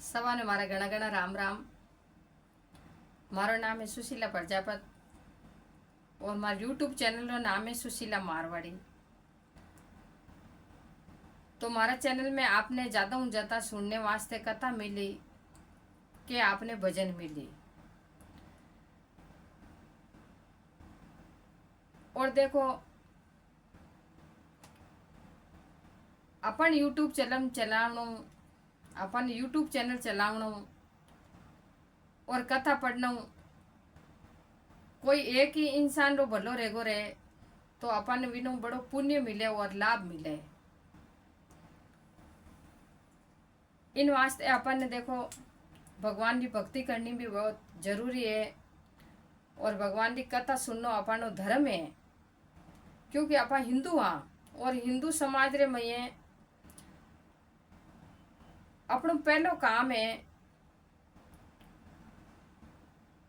સવાને મારા ઘણા ઘણા રામ રામ। મારું નામ है सुशीला प्रजापत और मारा यूट्यूब चैनल रो नाम है सुशीला मारवाड़ी। तो मारा चैनल में आपने ज़्यादा हूँ ज़्यादा सुनने वास्ते कथा मिली कि आपने भजन मिली। और देखो अपन यूट्यूब चैनल चलावणो, अपन यूट्यूब चैनल चलावणो और कथा पढ़ना, कोई एक ही इंसान रो भलो रेगो रहे तो अपन विनो बड़ो पुण्य मिले और लाभ मिले। इन वास्ते अपन ने देखो भगवान की भक्ति करनी भी बहुत जरूरी है और भगवान की कथा सुनना अपन धर्म है, क्योंकि अपन हिंदू हाँ और हिंदू समाज रे में अपनो पहलो काम है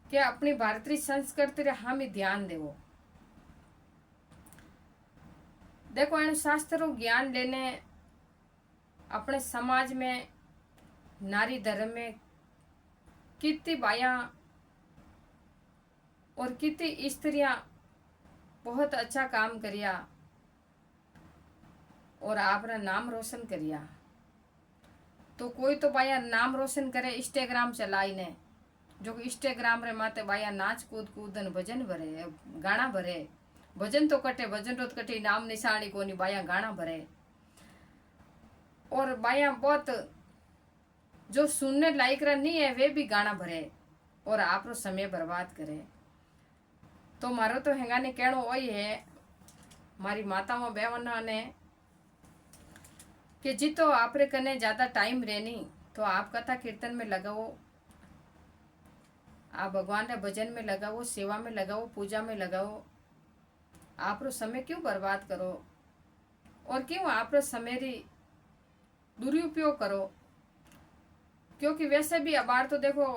कि अपनी भारतीय संस्कृति रे हम ही ध्यान देवो। देखो इन शास्त्रों ज्ञान लेने अपने समाज में नारी धर्म में कितनी बाया और कितनी स्त्रियां बहुत अच्छा काम करिया और आपरा नाम रोशन करिया। तो कोई तो बाया नाम रोशन करे इंस्टाग्राम चलाई ने, जो इंस्टाग्राम रे माते बाया नाच कूद कूदन भजन भरे गाना भरे। भजन तो कटे, भजन तो कटे, नाम निशानी कोनी, बाया गाना भरे और बाया बहुत जो सुनने लायक रहा नहीं है वे भी गाना भरे और आप समय बर्बाद करे। तो मारो तो हेंगा ने कहनो वही है मारी माताओं बहनों ने कि जितो आपरे कने ज्यादा टाइम रहनी तो आप कथा कीर्तन में लगाओ, आप भगवान रे भजन में लगाओ, सेवा में लगाओ, पूजा में लगाओ। आप रो समय क्यों बर्बाद करो और क्यों आप रो समय री दुरुपयोग करो, क्योंकि वैसे भी अबार तो देखो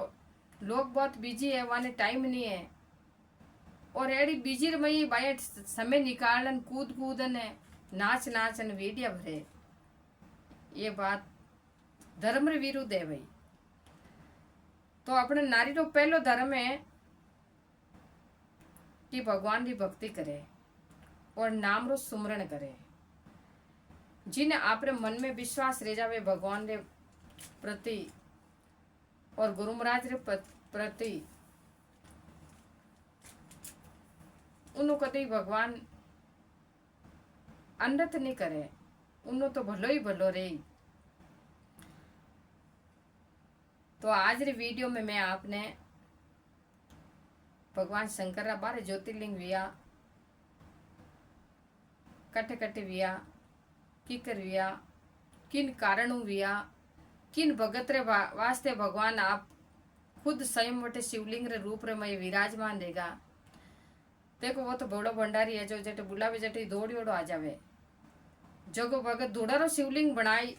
लोग बहुत बिजी है, वाने टाइम नहीं है और एडी बिजी में बाय समय निकालन कूद कूदन है, नाच नाचन वीडियो भरे। ये बात धर्म रे विरुद्ध है भाई। तो अपने नारी रो पहलो धर्म है कि भगवान की भक्ति करे और नाम रो सुमरण करे। जिन्हें आपरे मन में विश्वास रह जावे भगवान रे प्रति और गुरु महाराज रे प्रति, उन्हों कभी भगवान अनर्थ नहीं करे, उन्हों तो भलो ही भलो रे। तो आज रे वीडियो में मैं आपने भगवान शंकर रा बारे ज्योतिर्लिंग विया कटे कटे विया किकर विया किन कारणों विया किन भगत रे वास्ते भगवान आप खुद स्वयं वटे शिवलिंग रे रूप रे में विराजमान रहेगा। देखो वो तो बड़ो भंडारी है जो जटे बुलावे जटे दौड़ी ओड़ो आ जावे। जो भगत धोड़ारो शिवलिंग बनाई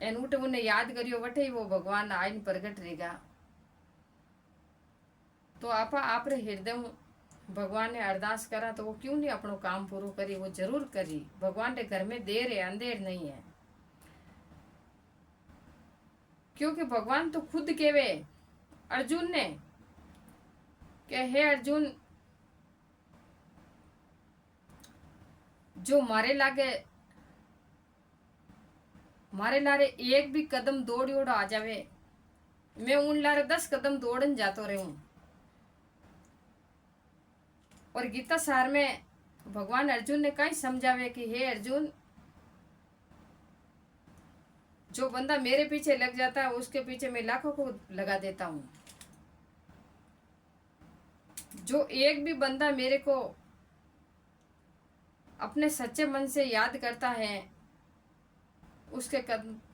एन उठे उन्हें याद करियो वटे ही वो भगवान आइन प्रगट रहेगा। तो आप रे हृदय भगवान ने अरदास करा तो वो क्यों नहीं अपनो काम पूरा करी, वो जरूर करी। भगवान के घर में देर है, अंधेर नहीं है, क्योंकि भगवान तो खुद केवे अर्जुन ने कि हे अर्जुन, जो मारे लारे एक भी कदम दौड़ी ओड़ आ जावे, मैं उन लारे 10 कदम दौड़न जातो रहूं। और गीता सार में भगवान अर्जुन ने कहीं समझावे कि हे अर्जुन, जो बंदा मेरे पीछे लग जाता है उसके पीछे मैं लाखों को लगा देता हूं। जो एक भी बंदा मेरे को अपने सच्चे मन से याद करता है उसके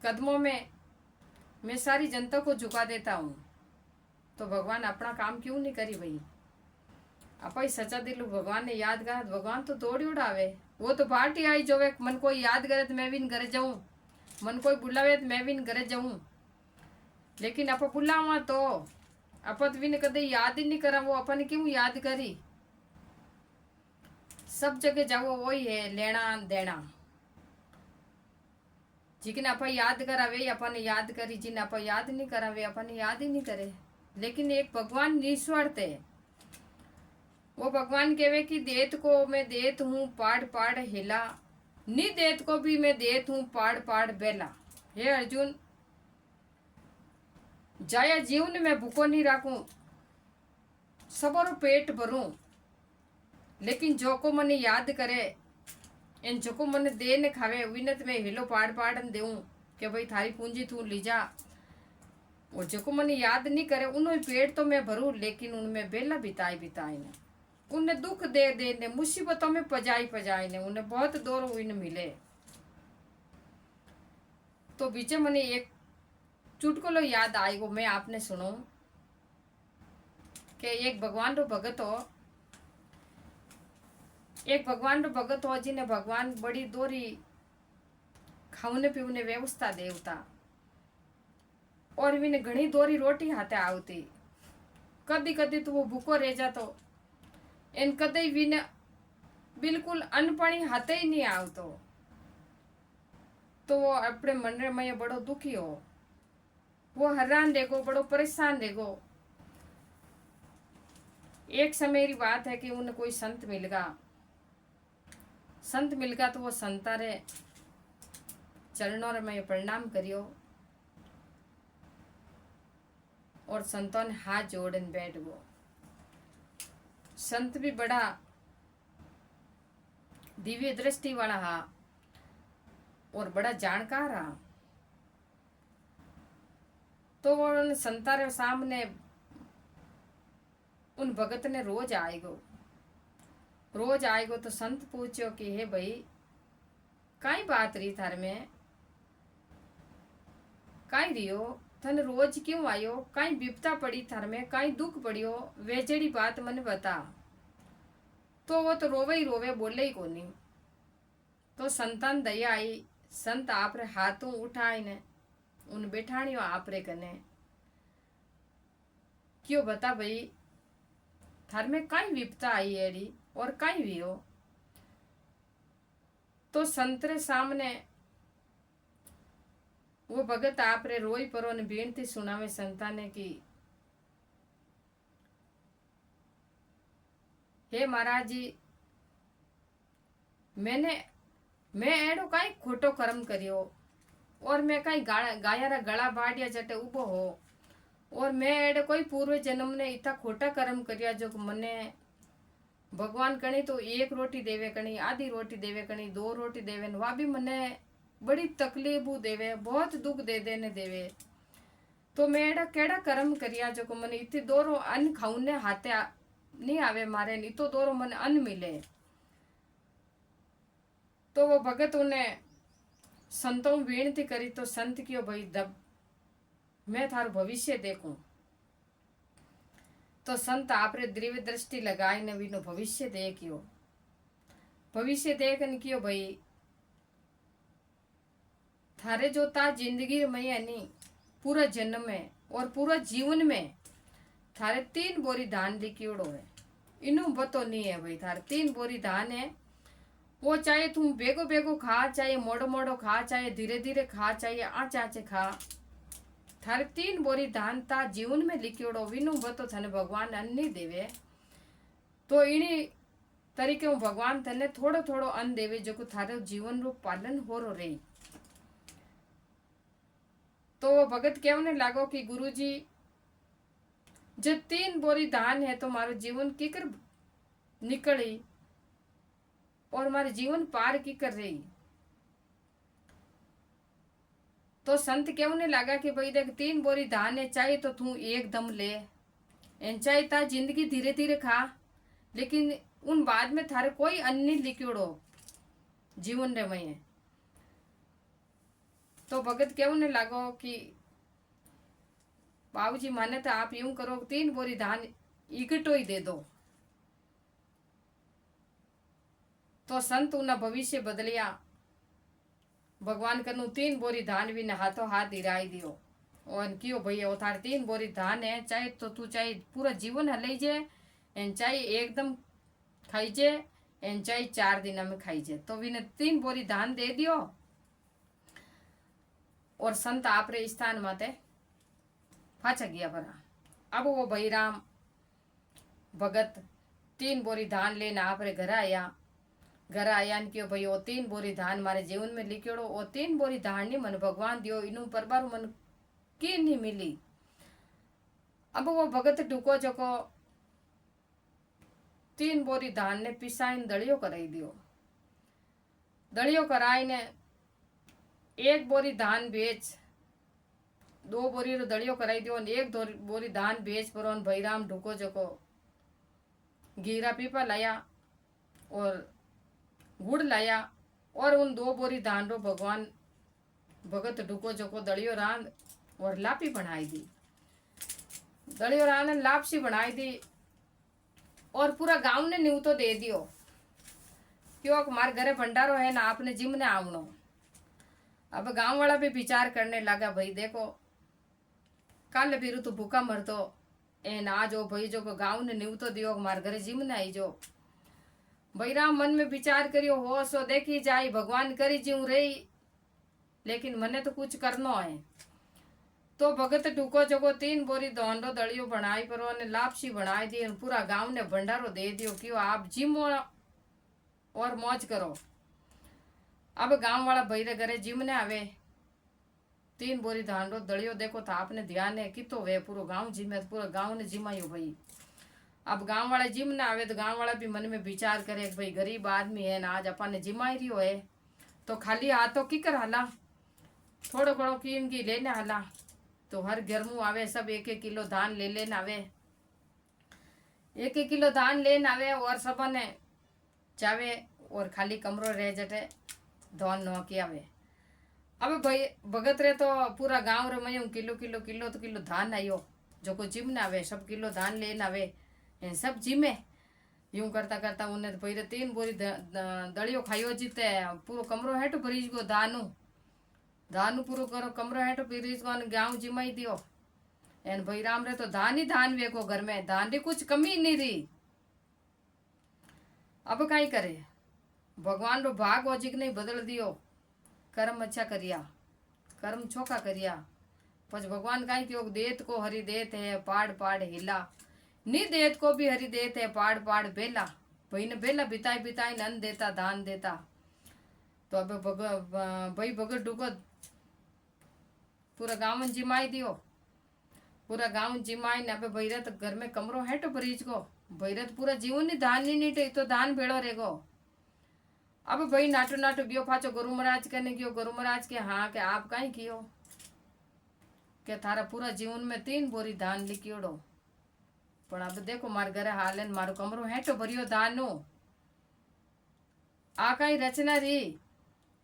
कदमों में मैं सारी जनता को झुका देता हूं। तो भगवान अपना काम क्यों नहीं करी भाई। आप सच्चा दिल भगवान ने याद करा, भगवान तो दौड़ी उड़ावे। वो तो पार्टी आई जो वे मन कोई याद करे तो मैं भी घर जाऊं, मन कोई बुलावे तो मैं भी घर जाऊं। लेकिन आप बुलावा तो अपत भी कदे याद ही नहीं करा, वो अपन क्यों याद करी। सब जगह जाओ वही है लेना देना। जिन आप याद करावे अपन याद करी, जिन आप याद नहीं करावे अपन याद ही नहीं करे। लेकिन एक भगवान निस्वार्थ है। वो भगवान कहवे कि देत को मैं देत हूँ पाड़ पाड़ हिला, नी देत को भी मैं देत हूँ पाड़ पाड़ बेला। हे अर्जुन, जाया जीवन में भूखो नहीं राखूं, सबरो पेट भरूं, लेकिन जो को मने याद करे इन जो को मने दे ने खावे विनत में हिलो पाड़ पाड़न देऊं कि भाई थारी पूंजी तू लीजा। और जो को मने याद नहीं करे उन्हों पेट तो मैं भरूं, लेकिन उनमें बेला बिताई बिताई ने, उन्हें दुख दे दे ने, मुसीबतों में पजाई पजाई ने, उन्हें बहुत दौर विन मिले। तो बीचे मने एक चुटकुलो याद आएगो, मैं आपने सुनो कि एक भगवान रो भगत हो, एक भगवान रो भगत हो जिन्हें भगवान बड़ी दोरी खाने पीने व्यवस्था देवता, और विने घनी दोरी रोटी हाथे आवती। कदी कदी तो वो भूखो रह जातो, इन कदी विने बिल्कुल अन्न पानी हाथे ही नहीं आवतो। तो वो अपने मन में बड़ो दुखी हो, वो हैरान रहेगो, बड़ो परेशान रहेगो। एक समय की बात है कि उन्हें कोई संत मिल गया। संत मिल गया तो वो संता रे चरणों रे में प्रणाम करियो, और संतों ने हाथ जोड़न बैठ गो। संत भी बड़ा दिव्य दृष्टि वाला हा और बड़ा जानकार हा। तो उन संता रे सामने उन भगत ने रोज आएगो तो संत पूछो कि हे भाई काई बात रही थार में, काई रियो थन रोज क्यों आयो, काई विपता पड़ी थार में, काई दुख पड़ियो, वे जड़ी बात मन बता। तो वो तो रोवे ही रोवे, बोले ही कोनी। तो संतान दया आई, संत आप रे हाथों उठाई ने उन बैठाणियो आप रे कने, क्यों बता भाई थार में काई विपता आई एड़ी और काई भी हो। तो संत रे सामने वो भगत आप रे रोई परो ने बेनती सुनावे संता ने की, हे महाराज जी, मैं एडो काई खोटो कर्म करियो, और मैं काई गाया रा गला बाड़िया जटे उबो हो, और मैं एडो कोई पूर्व जन्म ने इतना खोटा कर्म करिया जो मने भगवान कणी तो एक रोटी देवे, कणी आधी रोटी देवे, कणी 2 रोटी देवे, वह भी मने बड़ी तकलीफ देवे, बहुत दुख दे देने देवे। तो मैं एडा केड़ा कर्म करिया जो मने इतनी दोरो अन्न खाऊने हाथे नहीं आवे मारे, नहीं तो दोरो मने अन्न मिले। तो वो भगत उन्हें संतों विनती करी, तो संत क्यों भाई दब मैं थारो भविष्य देखूं। तो संत आपरे दिव्य दृष्टि लगाई ने विनो भविष्य देखियो, भविष्य देखन कियो भाई थारे जो ता जिंदगी में यानी पूरा जन्म में और पूरा जीवन में थारे 3 बोरी धान लिखियोड़ो है, इनु बतो नहीं है भाई। थारे 3 बोरी धान है, वो चाहे तुम बेगो बेगो खा, चाहे मोड़ो मोड़ो खा, चाहे धीरे धीरे खा, चाहे आचे आचे खा, थारे 3 बोरी धान ता जीवन में लिखियोड़ो विनु बतो थने भगवान अन्न नहीं देवे। तो इनी तरीके हूँ भगवान थने थोड़ो थोड़ो अन्न देवे जो को थारे जीवन रो पालन हो रो रही। तो वो भगत कहने लागो कि गुरुजी जो 3 बोरी धान है तो मारो जीवन की कर निकली और मारे जीवन पार की कर रही। तो संत कहने लगा कि भाई देख 3 बोरी धान है, चाहे तो तू एकदम ले, चाहे ता जिंदगी धीरे धीरे खा, लेकिन उन बाद में थारे कोई अन्न नहीं लिखियोड़ो जीवन रे में। तो भगत कहने लागो कि बाबूजी माने तो आप यूं करो 3 बोरी धान इकट्ठो ही दे दो। तो संत उन्हें भविष्य बदलिया, भगवान कनु 3 बोरी धान भी हाथों हाथ हिराई दियो, और क्यों भैया थार 3 बोरी धान है, चाहे तो तू चाहे पूरा जीवन हलाई जे, चाहे एकदम खाई जे, चाहे 4 दिन में खाई जे। तो विने 3 बोरी धान दे दियो। और संत आपरे स्थान माते पाछा गया भरा। अब वो बहिराम भगत 3 बोरी धान लेने आपरे घर आया। घर आया ने क्यों भाई वो 3 बोरी धान मारे जीवन में लिखेड़ो, वो 3 बोरी धान नहीं मन भगवान दियो, इनू परबारू मन की नहीं मिली। अब वो भगत ढुको जको 3 बोरी धान ने पिसाइन दड़ियो कराई दियो। दड़ियो कराई ने 1 बोरी धान बेच, 2 बोरी रो दड़ियो कराई दियो, 1 बोरी धान बेच पर भैराम ढुको जको गीरा पीपा लाया और गुड़ लाया और उन 2 बोरी धान रो भगवान भगत ढुको जको दड़ियो रांद और लापी बनाई दी। दड़ियो रांद ने लापसी बनाई दी और पूरा गांव ने न्यू तो दे दियो क्यों मार घरे भंडारो है ना, आपने जिम ने आवनो। अब गांव वाला भी विचार करने लगा, भाई देखो कल बीरू तो भूखा मरतो ए ना जो भाई जो गांव ने न्यू तो दियो मार घरे जिम ने आई जो। भैराम मन में विचार करियो हो सो देखी जाई, भगवान करी जीव रही लेकिन मने तो कुछ करनो है। तो भगत ढूको जगो 3 बोरी दोंडो दड़ियो बनाई पर ने लापसी बनाई दी, पूरा गांव ने भंडारो दे दियो कि आप जिमो और मौज करो। अब गांव वाला भैरे घरे जिम ने आवे 3 बोरी धान दड़ियो देखो तो आपने ध्यान है कि तो वे पूरा गांव जिमे, पूरा गांव ने जिमायो भाई। अब गांव वाला जिम ना आवे तो गांव वाला भी मन में विचार करे भाई गरीब आदमी है ना, आज अपन ने जिमाई रियो है तो खाली हाथों की कर हाला, थोड़ो घणो कीम की लेने हाला। तो हर घर मुँह आवे सब 1-1 किलो धान ले लेने आवे, 1-1 किलो धान लेने आवे और सब ने जावे और खाली कमरो रह जटे धान नो की आवे। अब भाई भगत रे तो पूरा गांव रे मयूं किलो धान आयो जो को जिम ना आवे सब किलो धान लेने आवे सब जिमे। यूं करता करता उन्हें पहले 3 बोरी दड़ियो खाइयो जीते पूरो कमरो हेठ भरीज गो धानु पूरो करो कमरो हेठ भरीज गो गांव जिमाई दियो। एन भैराम रे तो धान ही धान वेको घर में, धान री कुछ कमी नहीं रही। अब कई करे भगवान रो भाग ओजिक नहीं बदल दियो, कर्म अच्छा करिया, कर्म छोका करिया। पछ भगवान कई क्यों देत को हरि देत है पाड़ पाड़ हिला, नी देत को भी हरि देत है पाड़ पाड़ बेला। भाई ने बेला बिताई बिताई नन देता दान देता। तो अब भाई भगत ढुको पूरा गांव जिमाई दियो, पूरा गांव जिमाई ने अब भैरत घर में कमरो हेठ भरीज को भैरत पूरा जीवन ही धान नहीं नीटे तो धान भेड़ो रेगो। अब भाई नाटो नाटो बियो पाचो गुरु महाराज कहने गयो, गुरु महाराज के हाँ के आप कहीं कियो के थारा पूरा जीवन में 3 बोरी धान लिखियोड़ो, पण अब देखो मार घरे हाल मारो कमरो हेठो भरियो धान आ कई रचना री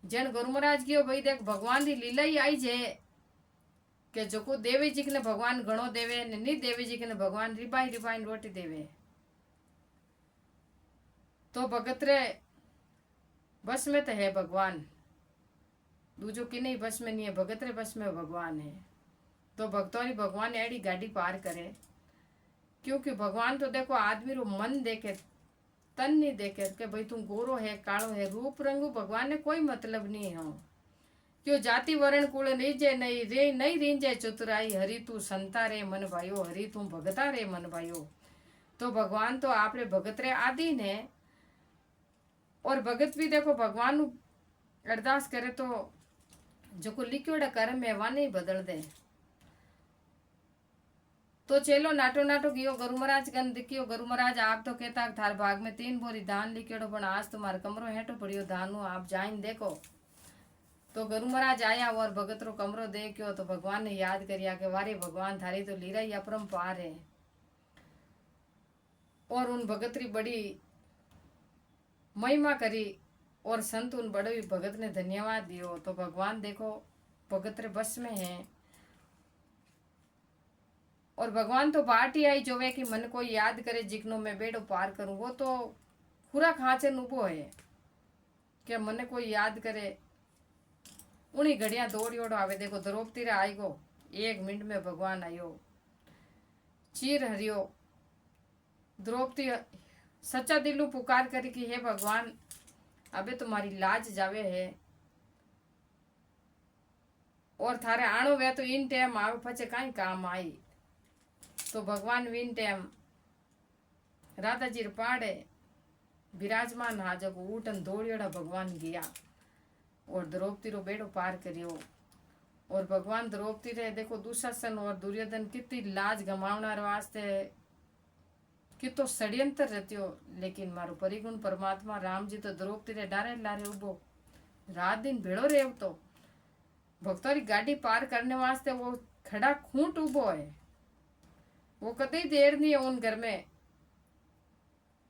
जन गुरु महाराज कियो। भाई देख भगवान री लीला ही आई जे के जो को देवी जी ने भगवान घणो देवे ने नी देवी जी ने भगवान रिबाई रिबाई रोटी देवे। तो भगत रे बस में तो है भगवान, दूजो की नहीं बस में नहीं है, भगत रे बस में भगवान है। तो भक्तों री भगवान एड़ी गाड़ी पार करे क्योंकि भगवान तो देखो आदमी रो मन देखे तन नहीं देखे कि भाई तू गोरो है कालो है, रूप रंगू भगवान ने कोई मतलब नहीं है। क्यों जाति वर्ण कुल रीजे नहीं रे नहीं रींजे चतुराई, हरि तू संता रे मन भाइयो, हरि तू भगता रे मन भाइयो। तो भगवान तो आप रे भगत रे आदि ने और भगत भी देखो भगवान अरदास करे तो जो को लिखियोड़ा कर्म है वा नहीं बदल दे। तो चलो नाटो नाटो गियो गुरु महाराज गन दिखियो, गुरु महाराज आप तो कहता थार भाग में 3 बोरी दान लिखेड़ो पण आज तुम्हारे कमरो हेठो पड़ियो दानू आप जाइन देखो। तो गुरु महाराज आया और भगत रो कमरो देखियो तो भगवान ने याद करिया के वारे भगवान थारी तो लीला ही अपरंपार है। और उन भगत री बड़ी महिमा करी और संत उन बड़े भगत ने धन्यवाद दियो। तो भगवान देखो भगत रे बस में है और भगवान तो बाट ही आई जोवे कि मन को याद करे जिकनो मैं बेड़ो पार करूं। वो तो पूरा खांचे नुबो है कि मन को याद करे उन्हीं घड़िया दौड़ियोड़ो आवे। देखो द्रौपदी रे आई गो 1 मिनट में भगवान आयो, चीर हरियो। द्रौपदी सच्चा दिलू पुकार करी कि हे भगवान अबे तुम्हारी लाज जावे है और थारे आणो वे तो इन टाइम आवे पछे काई काम आई। तो भगवान विन टाइम राधा जी पाड़े विराजमान हा जब ऊटन दौड़ियोड़ा भगवान गया और द्रौपदी रो बेड़ो पार करियो। और भगवान द्रौपदी रे देखो दुशासन और दुर्योधन कितनी लाज गमावना वास्ते कितो षड्यंत्र रहतियो, लेकिन मारो परिगुण परमात्मा राम जी तो द्रौपदी रे डारे लारे उबो रात दिन भेड़ो रेव। तो भक्तों री गाड़ी पार करने वास्ते वो खड़ा खूंट उबो है, वो कतई देर नहीं है उन घर में,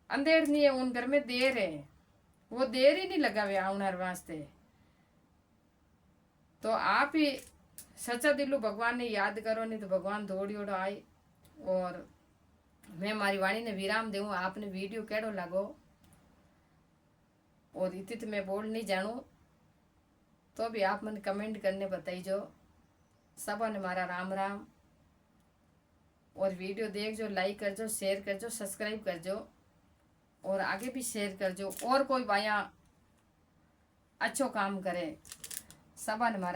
अंधेर नहीं है उन घर में, देर है, वो देर ही नहीं लगावे आउनार वास्ते। तो आप ही सच्चा दिलू भगवान ने याद करो, नहीं तो भगवान दौड़ियोड़ो आई। और मैं मारी वाणी ने विराम देऊं। आपने वीडियो केड़ो लागो और इति तो मैं बोल नहीं जानू, तो भी आप मन कमेंट करने बताइजो। सबा ने मारा राम राम। और वीडियो देखजो, लाइक करजो, शेयर करजो, सब्सक्राइब करजो और आगे भी शेयर करजो और कोई भाया अच्छो काम करे। सबा ने मारा